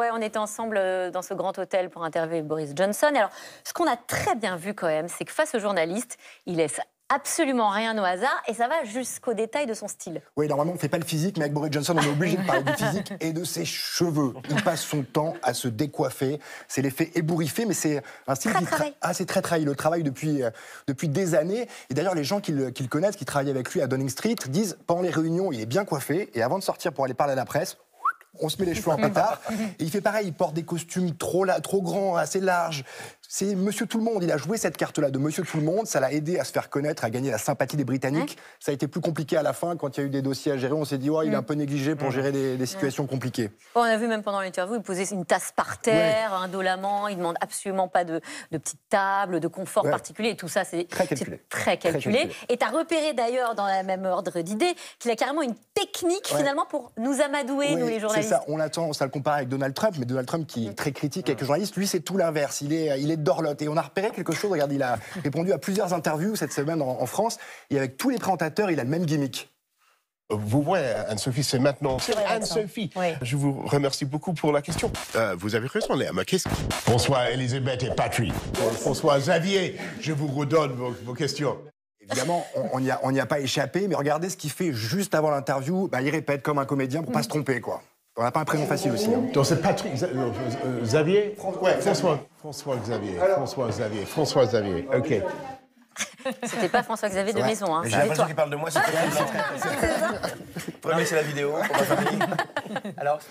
Ouais, on était ensemble dans ce grand hôtel pour interviewer Boris Johnson. Alors, ce qu'on a très bien vu quand même, c'est que face aux journalistes, il laisse absolument rien au hasard et ça va jusqu'au détail de son style. Oui, normalement, on ne fait pas le physique, mais avec Boris Johnson, on est obligé de parler du physique et de ses cheveux. Il passe son temps à se décoiffer. C'est l'effet ébouriffé, mais c'est un style c'est très trahi. Il le travaille depuis des années. Et d'ailleurs, les gens qui le connaissent, qui travaillent avec lui à Downing Street, disent pendant les réunions, il est bien coiffé. Et avant de sortir pour aller parler à la presse, on se met les cheveux en pétard. Et il fait pareil, il porte des costumes trop grands, assez larges. C'est Monsieur Tout-le-Monde. Il a joué cette carte-là de Monsieur Tout-le-Monde. Ça l'a aidé à se faire connaître, à gagner la sympathie des Britanniques. Ça a été plus compliqué à la fin. Quand il y a eu des dossiers à gérer, on s'est dit, il est un peu négligé pour gérer des situations compliquées. On a vu même pendant l'interview, il posait une tasse par terre, indolemment. Il ne demande absolument pas de petite table, de confort particulier. Et tout ça, c'est très calculé. Et tu as repéré d'ailleurs, dans la même ordre d'idée, qu'il a carrément une technique finalement pour nous amadouer, nous les journalistes. C'est ça. Ça le compare avec Donald Trump, mais Donald Trump qui est très critique avec les journalistes, lui c'est tout l'inverse. Il est dorlote. Et on a repéré quelque chose, regarde, il a répondu à plusieurs interviews cette semaine en France, et avec tous les présentateurs, il a le même gimmick. Vous voyez, Anne-Sophie, c'est maintenant. C'est Anne-Sophie. Oui. Je vous remercie beaucoup pour la question. Vous avez raison, Léa. Mais qu'est-ce que... François, Elisabeth et Patrick. François Xavier, je vous redonne vos questions. Évidemment, on n'y a pas échappé, mais regardez ce qu'il fait juste avant l'interview. Il répète comme un comédien pour pas se tromper, quoi. On n'a pas un prénom facile aussi. Donc c'est Patrick Xavier. François Xavier. OK. C'était pas François Xavier de Maison, hein. J'ai l'impression qu'il parle de moi, c'est ça. Vous pouvez me laisser la vidéo pour ma famille. Alors,